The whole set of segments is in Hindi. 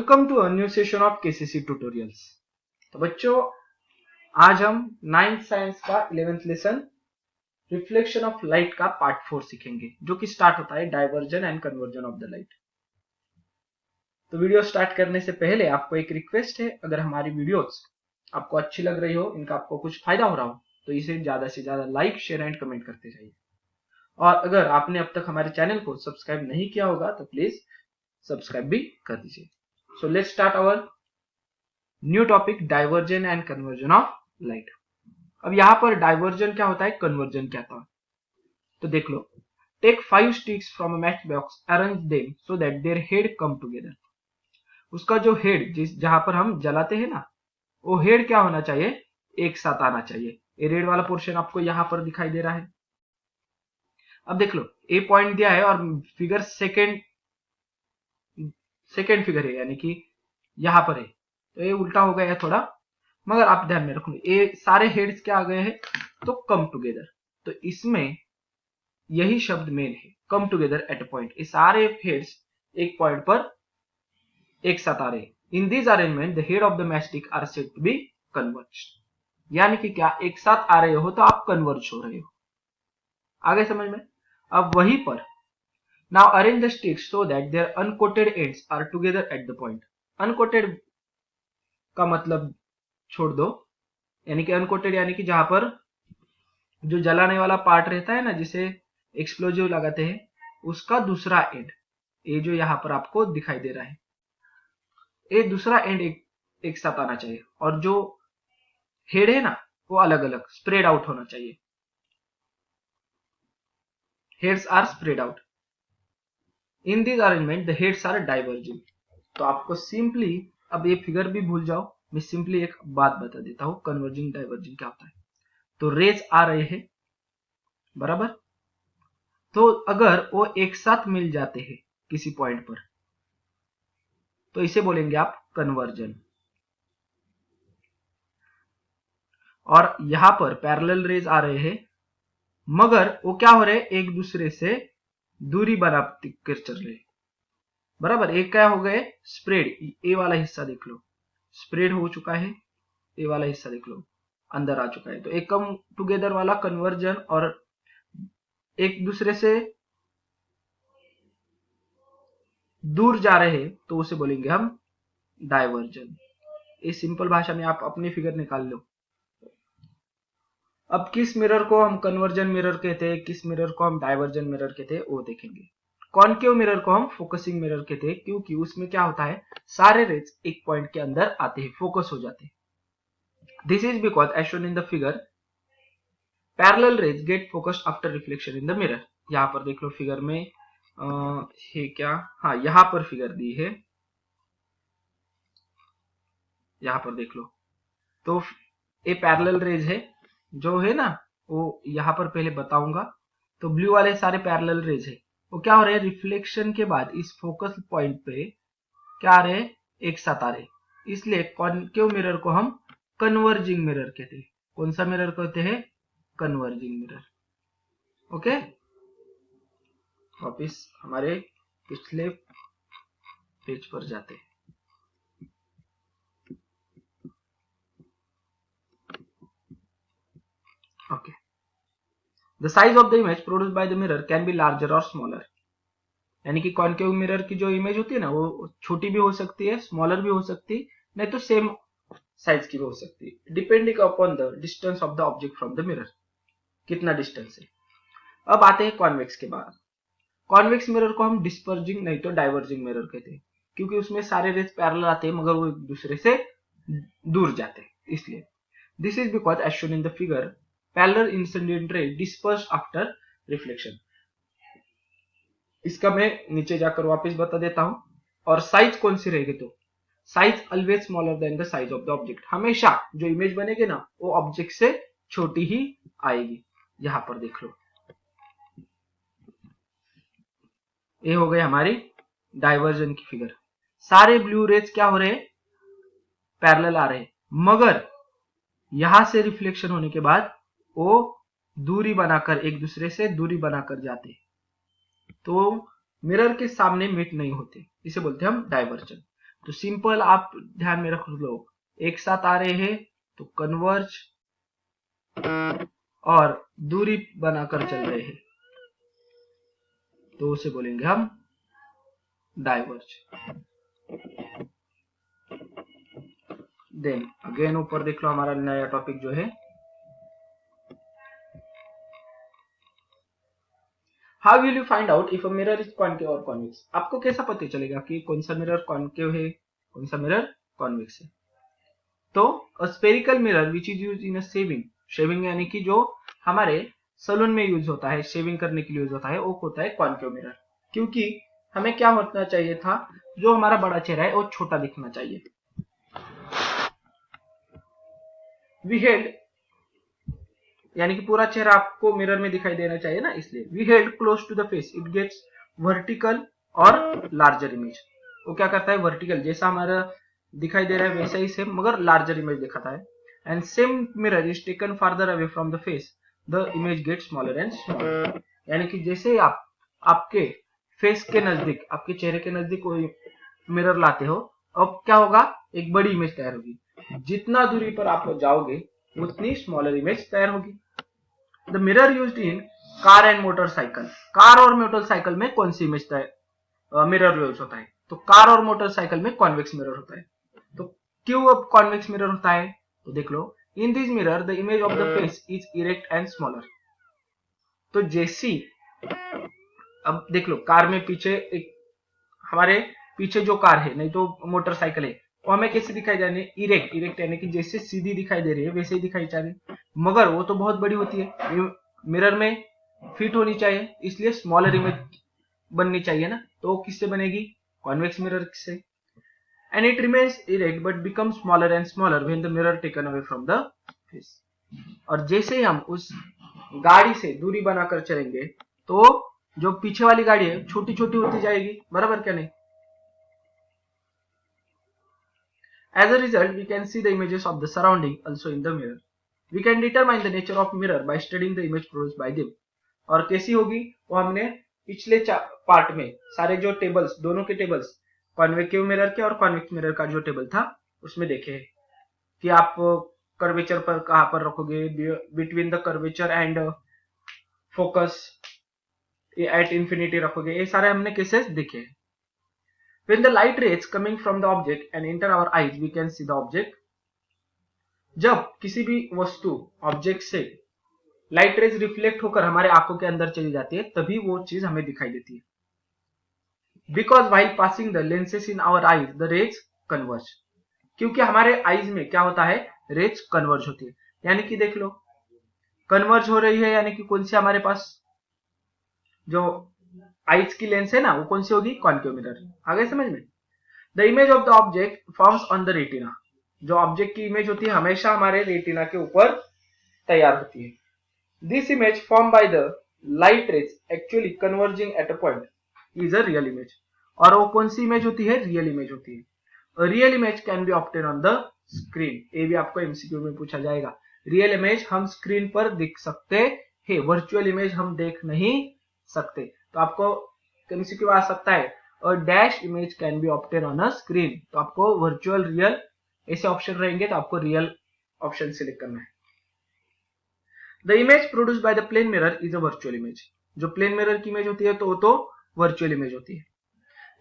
Welcome to a new session of KCC tutorials. तो बच्चों, आज हम 9th साइंस का 11th lesson reflection of light का पार्ट 4 सीखेंगे, जो कि स्टार्ट होता है diversion and conversion of the light. तो वीडियो स्टार्ट करने से पहले आपको एक रिक्वेस्ट है, अगर हमारी वीडियोस आपको अच्छी लग रही हो, इनका आपको कुछ फायदा हो रहा हो, तो इसे ज्यादा से ज्यादा लाइक, शेयर एंड कमेंट करते जाइए। और अगर आपने अब तक हमारे चैनल को सब्सक्राइब नहीं किया होगा तो प्लीज सब्सक्राइब भी कर दीजिए। So let's start our new topic, diversion and conversion of light। अब यहाँ पर डाइवर्जन क्या होता है, कन्वर्जन क्या था, तो देख लो। Take 5 sticks from a match box, arrange them so that their head come together। उसका जो हेड जहां पर हम जलाते हैं ना, वो हेड क्या होना चाहिए, एक साथ आना चाहिए। ये रेड वाला पोर्शन आपको यहाँ पर दिखाई दे रहा है। अब देख लो, ए पॉइंट दिया है और फिगर सेकेंड फिगर है, यानी कि यहां पर है, तो ये उल्टा हो गया है थोड़ा, मगर आप ध्यान में रखो, ये सारे हेड्स क्या आ गए हैं, तो कम टुगेदर। तो इसमें यही शब्द मेन है, come together at a point. ये सारे हेड्स एक पॉइंट पर एक साथ आ रहे हैं। In this arrangement the head of the matchstick are said to be converged. यानी कि क्या, एक साथ आ रहे हो तो आप कन्वर्ज हो रहे हो। आगे समझ में। अब वहीं पर now arrange the sticks so that their uncoated ends are together at the point। uncoated का मतलब छोड़ दो, यानी कि अनकोटेड यानी कि जहां पर जो जलाने वाला पार्ट रहता है ना, जिसे एक्सप्लोजिव लगाते हैं, उसका दूसरा एंड, ये जो यहां पर आपको दिखाई दे रहा है, ये दूसरा एंड एक साथ आना चाहिए, और जो हेड है ना, वो अलग अलग स्प्रेड आउट होना चाहिए। Heads are spread out. In this arrangement the heads are diverging. तो आपको सिंपली, अब ये फिगर भी भूल जाओ, मैं सिंपली एक बात बता देता हूं, कन्वर्जिंग डाइवर्जिंग क्या होता है। तो रेज आ रहे हैं बराबर, तो अगर वो एक साथ मिल जाते हैं किसी पॉइंट पर, तो इसे बोलेंगे आप कन्वर्जन। और यहां पर पैरेलल रेज आ रहे हैं, मगर वो क्या हो रहे हैं, एक दूसरे से दूरी बनाते कर चल रहे हैं बराबर। एक क्या हो गए, स्प्रेड। ए वाला हिस्सा देख लो, स्प्रेड हो चुका है, ए वाला हिस्सा देख लो अंदर आ चुका है। तो एक कम टुगेदर वाला कन्वर्जन, और एक दूसरे से दूर जा रहे हैं, तो उसे बोलेंगे हम डाइवर्जन। इस सिंपल भाषा में आप अपनी फिगर निकाल लो। अब किस मिरर को हम कन्वर्जन मिरर कहते हैं, किस मिरर को हम डाइवर्जन मिरर कहते हैं, वो देखेंगे। कॉन्केव मिरर को हम फोकसिंग मिरर कहते हैं, क्योंकि उसमें क्या होता है, सारे रेज एक पॉइंट के अंदर आते हैं, फोकस हो जाते हैं। This is because as shown in the figure, parallel rays get focused after reflection in the mirror. यहां पर देख लो फिगर में, है क्या, हाँ यहां पर फिगर दी है, यहां पर देख लो। तो ये पैरेलल रेज है, जो है ना, वो यहां पर पहले बताऊंगा। तो ब्लू वाले सारे पैरेलल रेज है, वो क्या हो रहे हैं, रिफ्लेक्शन के बाद इस फोकस पॉइंट पे क्या आ रहे हैं, एक साथ आ रहे हैं। इसलिए कॉन्केव मिरर को हम कन्वर्जिंग मिरर कहते हैं। कौन सा मिरर कहते हैं, कन्वर्जिंग मिरर। ओके, वापिस हमारे पिछले पेज पर जाते हैं। Okay, the size of the image produced by the mirror can be larger और स्मॉलर। यानी कि कॉन्केव मिरर की जो इमेज होती है ना, वो छोटी भी हो सकती है, स्मॉलर भी हो सकती है, नहीं तो सेम साइज की भी हो सकती है, depending upon the distance of the object from the mirror, कितना डिस्टेंस है। अब आते हैं कॉन्वेक्स के बाद। कॉन्वेक्स मिरर को हम डिस्पर्जिंग नहीं तो डाइवर्जिंग मिरर कहते हैं, क्योंकि उसमें सारे रेज पैरेलल आते हैं, मगर वो एक दूसरे से दूर जाते हैं, इसलिए। This is because as shown in the figure, parallel incident ray disperse after reflection. इसका मैं नीचे जाकर वापस बता देता हूं। और साइज कौन सी रहेगी, तो size always smaller than the size of the object. हमेशा जो इमेज बनेगी ना, वो ऑब्जेक्ट से छोटी ही आएगी। यहां पर देख लो, ये हो गई हमारी डाइवर्जन की फिगर। सारे ब्लू रेज क्या हो रहे हैं, पैरेलल आ रहे हैं, मगर यहां से रिफ्लेक्शन होने के बाद वो दूरी बनाकर, एक दूसरे से दूरी बनाकर जाते हैं, तो मिरर के सामने मीट नहीं होते, इसे बोलते हैं हम डाइवर्जन। तो सिंपल आप ध्यान में रख लो, एक साथ आ रहे हैं तो कन्वर्ज, और दूरी बनाकर चल रहे हैं तो उसे बोलेंगे हम डाइवर्ज। देन अगेन ऊपर देख लो हमारा नया टॉपिक जो है, how will you find out if a mirror is concave और कॉन्वेक्स। आपको कैसा पता चलेगा कि कौन सा मिरर कॉन्केव है, कौन सा मिरर कॉन्वेक्स है। तो a spherical mirror which is use in a shaving, shaving यानी कि जो हमारे सलून में यूज होता है, शेविंग करने के लिए यूज होता है, वो होता है कॉन्केव मिरर। क्योंकि हमें क्या होना चाहिए था, जो हमारा बड़ा चेहरा है वो छोटा दिखना चाहिए। वी हेड यानी कि पूरा चेहरा आपको मिरर में दिखाई देना चाहिए ना, इसलिए we head close to the face it gets vertical और लार्जर इमेज। वो क्या करता है, वर्टिकल जैसा हमारा दिखाई दे रहा है वैसा ही सेम, मगर लार्जर इमेज दिखाता है। And same mirror is taken farther away from the face, the image get smaller and smaller. यानी कि जैसे आप आपके फेस के नजदीक, आपके चेहरे के नजदीक कोई मिरर लाते हो, अब क्या होगा, एक बड़ी इमेज तैयार होगी। जितना दूरी पर आप जाओगे उतनी स्मॉलर इमेज तैयार होगी। The mirror used in car and motorcycle, car और मोटरसाइकिल में कौन सी इमेज मिरर यूज होता है, तो कार और मोटरसाइकिल में कॉन्वेक्स मिरर होता है। तो क्यों अब कॉन्वेक्स मिरर होता है, तो देख लो, in this mirror the image of the face is erect and smaller. तो जैसी, अब देख लो, कार में पीछे एक, हमारे पीछे जो कार है, नहीं तो मोटरसाइकिल है, वो हमें कैसे दिखाई जा रही है, इरेक्ट, इरेक्ट यानी कि जैसे सीधी दिखाई दे रही है वैसे ही दिखाई जा रही है, मगर वो तो बहुत बड़ी होती है, मिरर में फिट होनी चाहिए, इसलिए स्मॉलर इमेज बननी चाहिए ना। तो किससे बनेगी, कॉन्वेक्स मिरर से। And it remains erect but become smaller and smaller when the mirror taken away from the face. और जैसे ही हम उस गाड़ी से दूरी बनाकर चलेंगे तो जो पीछे वाली गाड़ी है छोटी छोटी होती जाएगी, बराबर क्या नहीं। As a result, we can see the images of the surrounding also in the mirror. We can determine the nature of mirror by studying the image produced by them. और कैसी होगी, वो हमने पिछले पार्ट में सारे जो टेबल्स, दोनों के टेबल्स, कॉन्वेक्टिव मिरर के और कॉन्वेक्स मिरर का जो टेबल था उसमें देखे हैं कि आप कर्वेचर पर कहां पर रखोगे, between the curvature and focus at infinity रखोगे, ये सारे हमने केसेस देखे हैं। When the light rays coming from the object and enter our eyes, we can see the object. जब किसी भी वस्तु, ऑब्जेक्ट से लाइट रेज रिफ्लेक्ट होकर हमारे आंखों के अंदर चली जाती है, तभी वो चीज हमें दिखाई देती है। Because while passing the lenses in our eyes, the rays converge. क्योंकि हमारे आईज में क्या होता है, रेज कन्वर्ज होती है। यानी कि देख लो, कन्वर्ज हो रही है, यानी कि कौन सी हमारे पास जो आइज की लेंस है ना, वो कौन सी होगी, कॉन्केव मिरर। आगे समझ में। The image of the object forms on the retina, जो ऑब्जेक्ट की इमेज होती है हमेशा हमारे रेटिना के ऊपर तैयार होती है। This image form by the light rays actually converging eight a point is a real image. और वो कौन सी इमेज होती है, रियल इमेज होती है। Real image can be obtain on the screen, ये भी आपको एमसीक्यू में पूछा जाएगा। रियल इमेज हम स्क्रीन पर देख सकते हैं, वर्चुअल इमेज हम देख नहीं सकते। तो आपको एमसीक्यू आ सकता है, और dash image can be obtain on a screen, तो आपको वर्चुअल, रियल ऐसे ऑप्शन रहेंगे, तो आपको रियल ऑप्शन सिलेक्ट करना है। The image produced by the plane mirror is a virtual image, जो प्लेन मिरर की इमेज होती है तो वो तो वर्चुअल इमेज होती है।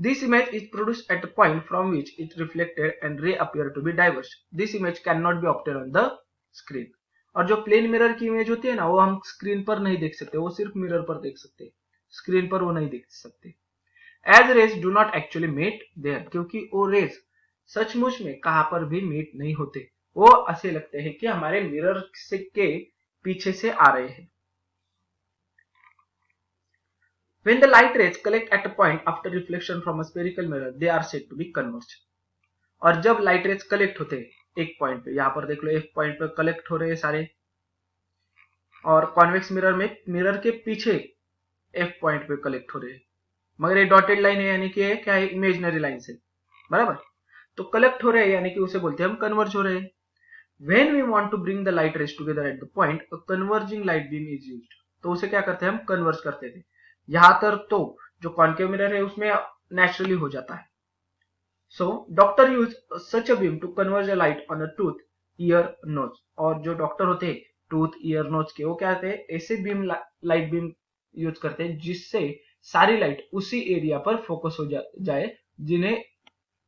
This image is produced at a point from which it reflected and ray appear to be diverse. This image can not be obtain on the screen. और जो प्लेन मिरर की इमेज होती है ना, वो हम स्क्रीन पर नहीं देख सकते, वो सिर्फ मिरर पर देख सकते हैं, स्क्रीन पर वो नहीं देख सकते। As rays do not actually meet there, क्योंकि वो रेज सचमुच में कहां पर भी मीट नहीं होते, वो ऐसे लगते हैं कि हमारे मिरर से के पीछे से आ रहे हैं। When the light rays collect at a point after reflection from a spherical mirror, they are said to be converged. और जब लाइट रेज कलेक्ट होते हैं एक पॉइंट पे, यहां पर देख लो एक पॉइंट पे कलेक्ट हो रहे हैं सारे, और कॉन्वेक्स मिरर में मिरर के पीछे एक पॉइंट पे कलेक्ट हो रहे हैं, मगर ये डॉटेड लाइन है, यानी कि क्या है, इमेजिनरी लाइन से, बराबर। तो कलेक्ट हो रहे हैं यानी कि उसे बोलते हैं हम कन्वर्ज हो रहे हैं। When we want to bring the light rays together at the point, a converging light beam is used. तो उसे क्या करते हैं, हम कन्वर्ज करते थे। यहां तक तो जो कॉन्केव मिरर है उसमें नेचुरली हो जाता है, so doctor use such a beam to converge a light on a tooth, ear, nose. और जो डॉक्टर होते हैं टूथ, ईयर, नोज के, वो क्या कहते हैं, ऐसे बीम लाइट बीम यूज करते हैं जिससे सारी लाइट उसी एरिया पर फोकस हो जाए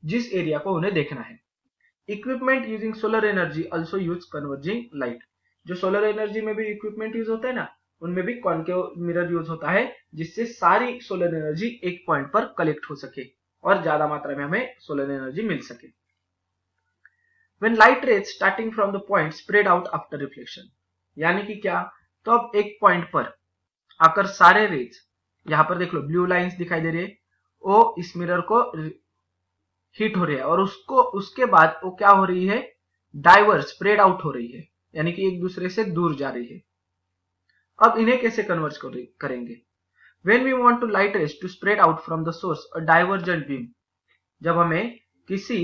जिस एरिया को उन्हें देखना है। Equipment using solar energy also use converging light. जो सोलर एनर्जी में भी इक्विपमेंट यूज होता है ना, उनमें भी कॉन्केव मिरर यूज होता है जिससे सारी सोलर एनर्जी एक पॉइंट पर कलेक्ट हो सके और ज्यादा मात्रा में हमें सोलर एनर्जी मिल सके। When light rays starting from the point spread out after reflection, यानी कि क्या, तो अब एक पॉइंट पर आकर सारे रेज, यहां पर देख लो ब्लू लाइंस दिखाई दे रही है, वो इस मिरर को हिट हो रही है और उसके बाद वो क्या हो रही है, डाइवर्स, स्प्रेड आउट हो रही है, यानी कि एक दूसरे से दूर जा रही है। अब इन्हें कैसे कन्वर्ज करेंगे? When we want to light rays to spread out from the source, a divergent beam, जब हमें किसी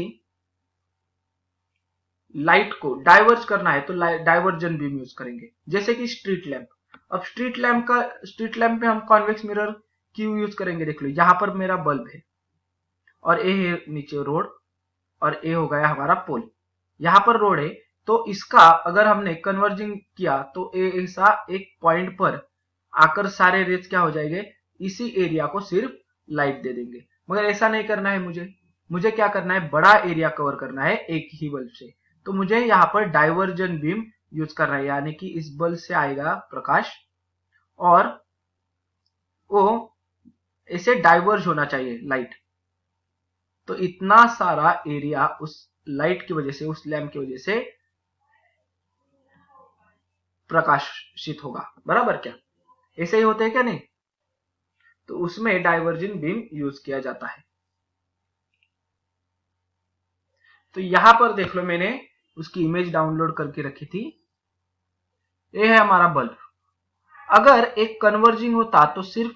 लाइट को डाइवर्ज करना है तो डाइवर्जन बीम यूज करेंगे, जैसे कि स्ट्रीट लैंप। अब स्ट्रीट लैंप में हम कॉन्वेक्स मिरर क्यों यूज करेंगे? देख लो, यहां पर मेरा बल्ब है और ए है नीचे रोड और ए हो गया हमारा पोल, यहां पर रोड है, तो इसका अगर हमने कन्वर्जिंग किया तो ऐसा एक पॉइंट पर आकर सारे रेज क्या हो जाएंगे, इसी एरिया को सिर्फ लाइट दे देंगे। मगर ऐसा नहीं करना है, मुझे क्या करना है, बड़ा एरिया कवर करना है एक ही बल्ब से, तो मुझे यहाँ पर डाइवर्जन बीम यूज करना है, यानी कि इस बल्ब से आएगा प्रकाश और वो ऐसे डाइवर्ज होना चाहिए लाइट, तो इतना सारा एरिया उस लाइट की वजह से, उस लैंप की वजह से प्रकाशित होगा। बराबर क्या? ऐसे ही होते हैं क्या? नहीं, तो उसमें डाइवर्जन बीम यूज किया जाता है। तो यहां पर देख लो, मैंने उसकी इमेज डाउनलोड करके रखी थी, ये है हमारा बल्ब। अगर एक कन्वर्जिंग होता तो सिर्फ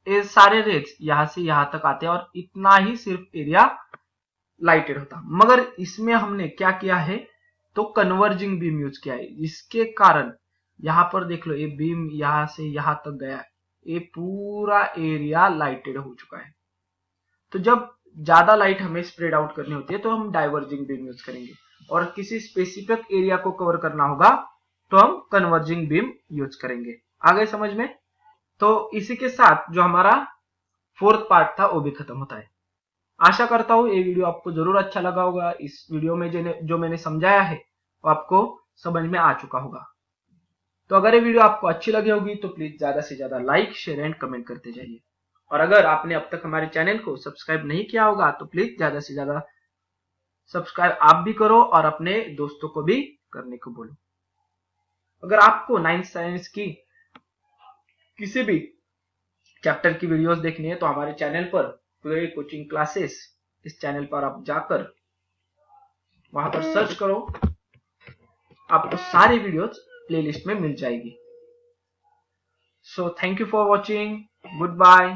ये सारे रेज यहां से यहां तक आते और इतना ही सिर्फ एरिया लाइटेड होता, मगर इसमें हमने क्या किया है, तो कन्वर्जिंग बीम यूज किया है, जिसके कारण यहां पर देख लो, ये बीम यहां से यहां तक गया, ये पूरा एरिया लाइटेड हो चुका है। तो जब ज्यादा लाइट हमें स्प्रेड आउट करनी होती है तो हम डाइवर्जिंग बीम यूज करेंगे, और किसी स्पेसिफिक एरिया को कवर करना होगा तो हम कन्वर्जिंग बीम यूज करेंगे। आ गए समझ में? तो इसी के साथ जो हमारा फोर्थ पार्ट था वो भी खत्म होता है। आशा करता हूं ये वीडियो आपको जरूर अच्छा लगा होगा। इस वीडियो में जो मैंने समझाया है वो आपको समझ में आ चुका होगा। तो अगर ये वीडियो आपको अच्छी लगी होगी तो प्लीज ज्यादा से ज्यादा लाइक, शेयर एंड कमेंट करते जाइए। और अगर आपने अब तक हमारे चैनल को सब्सक्राइब नहीं किया होगा तो प्लीज ज्यादा से ज्यादा सब्सक्राइब आप भी करो और अपने दोस्तों को भी करने को बोलो। अगर आपको 9th साइंस की किसी भी चैप्टर की वीडियोस देखनी है तो हमारे चैनल पर पूरे कोचिंग क्लासेस, इस चैनल पर आप जाकर वहां पर सर्च करो, आपको सारी वीडियोस प्लेलिस्ट में मिल जाएगी। So thank you for watching, good bye.